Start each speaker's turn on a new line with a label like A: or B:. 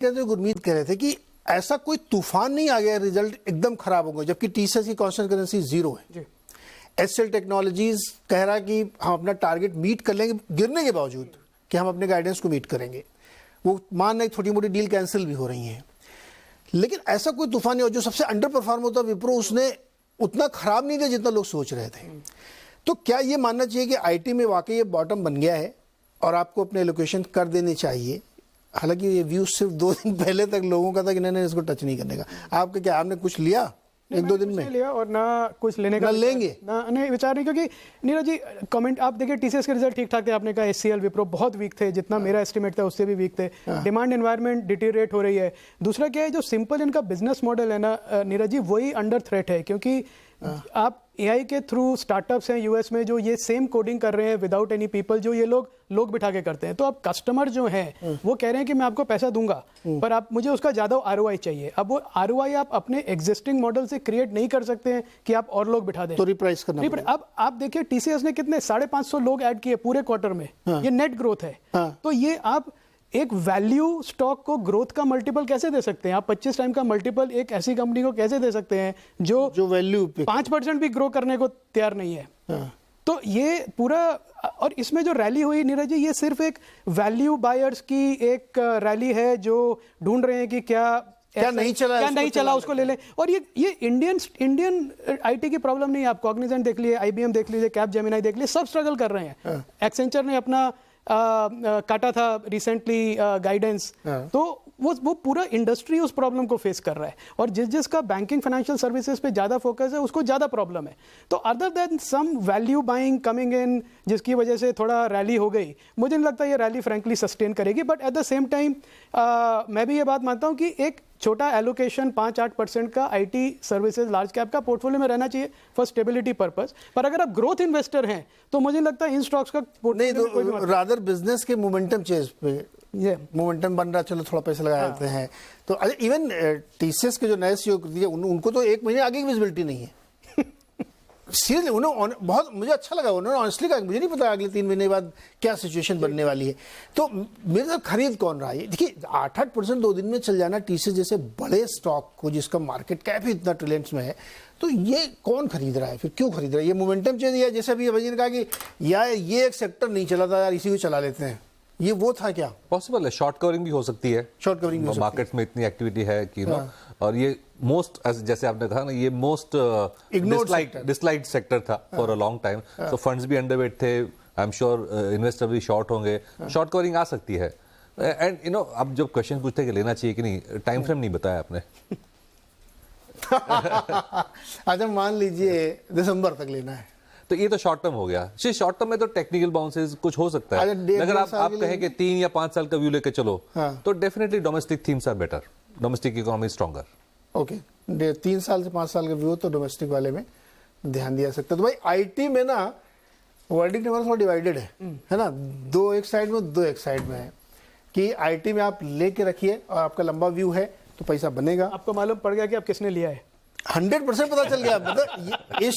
A: तो उम्मीद कर रहे थे कि ऐसा कोई तूफान नहीं आ गया, रिजल्ट एकदम खराब होगा, जबकि टीसीएस की कांस्टेंट करेंसी 0 है। एचसीएल टेक्नोलॉजीज कह रहा है कि हम अपना टारगेट मीट कर लेंगे गिरने के बावजूद, कि हम अपने गाइडेंस को मीट करेंगे। वो मान रहे छोटी मोटी डील कैंसिल भी हो रही हैं, लेकिन ऐसा कोई तूफान नहीं हो। जो सबसे अंडर परफॉर्म होता विप्रो, उसने उतना खराब नहीं दिया जितना लोग सोच रहे थे। तो क्या ये मानना चाहिए कि आईटी में वाकई ये बॉटम बन गया है और आपको अपने एलोकेशन कर देने चाहिए? हालांकि ये व्यू सिर्फ 2 दिन पहले तक लोगों का था कि नहीं इसको टच नहीं करने का। आपके क्या, आपने कुछ लिया 1-2 दिन में?
B: लिया और ना कुछ लेने का,
A: ना लेंगे
B: ना नहीं विचार नहीं, क्योंकि नीरज जी कमेंट आप देखिए, टीसीएस के रिजल्ट ठीक ठाक थे। आपने कहा एचसीएल विप्रो बहुत वीक थे, जितना मेरा एस्टिमेट था उससे भी वीक थे। डिमांड एनवायरनमेंट डिटीरिएट हो रही है। दूसरा क्या है, जो सिंपल इनका बिजनेस मॉडल है ना नीरज जी, वही अंडर थ्रेट है। क्योंकि आप एआई के थ्रू स्टार्टअप्स हैं यूएस में जो ये सेम कोडिंग कर रहे हैं विदाउट एनी पीपल, जो ये लोग बिठा के करते हैं। तो अब कस्टमर जो हैं वो कह रहे हैं कि मैं आपको पैसा दूंगा, पर आप मुझे उसका ज्यादा आरओआई चाहिए। अब वो आरओआई आप अपने एग्जिस्टिंग मॉडल से क्रिएट नहीं कर सकते हैं कि आप और लोग बिठा दें,
A: तो रिप्राइस करना पड़ेगा।
B: अब आप देखिए टीसीएस ने कितने 550 लोग ऐड किए पूरे क्वार्टर में। ये नेट ग्रोथ है। तो ये आप एक वैल्यू स्टॉक को ग्रोथ का मल्टीपल कैसे दे सकते हैं? आप 25 टाइम का मल्टीपल एक ऐसी कंपनी को कैसे दे सकते हैं जो
A: वैल्यू
B: 5% भी ग्रो करने को तैयार नहीं है? तो ये पूरा, और इसमें जो रैली हुई नीरज जी, ये सिर्फ एक वैल्यू बायर्स की एक रैली है जो ढूंढ रहे हैं कि क्या
A: नहीं चला
B: उसको ले ले। और ये इंडियन आईटी की प्रॉब्लम नहीं है। आप कॉग्निजेंट देख लीजिए, आईबीएम देख लीजिए, कैपजेमिनी देख लीजिए, सब स्ट्रगल कर रहे हैं। एक्सेंचर ने अपना काटा था रिसेंटली गाइडेंस। तो वो पूरा इंडस्ट्री उस प्रॉब्लम को फेस कर रहा है, और जिसका बैंकिंग फाइनेंशियल सर्विसेज पे ज्यादा फोकस है उसको ज्यादा प्रॉब्लम है। तो other than some value buying coming in, जिसकी वजह से थोड़ा रैली हो गई, मुझे नहीं लगता ये रैली फ्रैंकली सस्टेन करेगी। But at the same time मैं भी ये बात मानता हूं कि एक छोटा एलोकेशन 5-8% का आईटी सर्विसेज लार्ज कैप का पोर्टफोलियो में रहना चाहिए फॉर स्टेबिलिटी पर्पस। पर अगर आप ग्रोथ इन्वेस्टर हैं तो मुझे लगता है इन स्टॉक्स का
A: नहीं, तो रादर बिजनेस के मोमेंटम चेंज पे,
B: ये
A: मोमेंटम बन रहा, चलो थोड़ा पैसा लगा देते हैं। तो इवन टीसीएस के जो नए सीईओ दिए उनको तो 1 महीने आगे की विजिबिलिटी नहीं है। सीरियसली उन्होंने बहुत, मुझे अच्छा लगा, उन्होंने ऑनेस्टली कहा मुझे नहीं पता अगले 3 महीने बाद क्या सिचुएशन बनने वाली है। तो मेरे साथ खरीद कौन रहा है? देखिए 8-8% 2 दिन में चल जाना टीसीएस जैसे बड़े स्टॉक को, जिसका मार्केट कैप ही इतना ट्रिलियंस में है, तो ये कौन खरीद रहा है? फिर क्यों खरीद रहा है? ये मोमेंटम चाहिए, या जैसे अभी अभय ने कहा कि यार ये एक सेक्टर नहीं चला था यार, इसी को चला लेते हैं, ये वो था क्या?
C: पॉसिबल है, शॉर्ट कवरिंग भी हो सकती है।
A: शॉर्ट कवरिंग
C: मार्केट में इतनी एक्टिविटी है कि ना, और ये मोस्ट, जैसे आपने कहा ना, ये मोस्ट डिसलाइक्ड सेक्टर था फॉर अ लॉन्ग टाइम। तो फंड्स भी अंडरवेट थे, आई एम श्योर इन्वेस्टर भी शॉर्ट होंगे, शॉर्ट कवरिंग आ सकती है। एंड यू नो, अब जब क्वेश्चन पूछते हैं कि लेना चाहिए कि नहीं, टाइम फ्रेम नहीं बताया आपने।
A: अच्छा मान लीजिए दिसंबर तक लेना है,
C: तो ये तो शॉर्ट टर्म हो गया। शॉर्ट टर्म में तो टेक्निकल बाउंसेस कुछ हो सकता है, अगर आप कहें कि 3 या 5 साल का व्यू लेके चलो, तो definitely domestic themes are better, domestic economy stronger.
A: Okay, 3 साल से 5 साल का व्यू तो डोमेस्टिक वाले में ध्यान दिया सकता है। तो भाई आईटी में ना वर्डिंग हमारा थोड़ा डिवाइडेड है ना, 2 एक साइड में, 2 एक साइड में है कि आईटी में आप लेके रखिए और आपका लंबा व्यू है तो पैसा बनेगा।
B: आपको मालूम पड़ गया कि आप किसने लिया है?
A: 100% पता चल गया। मतलब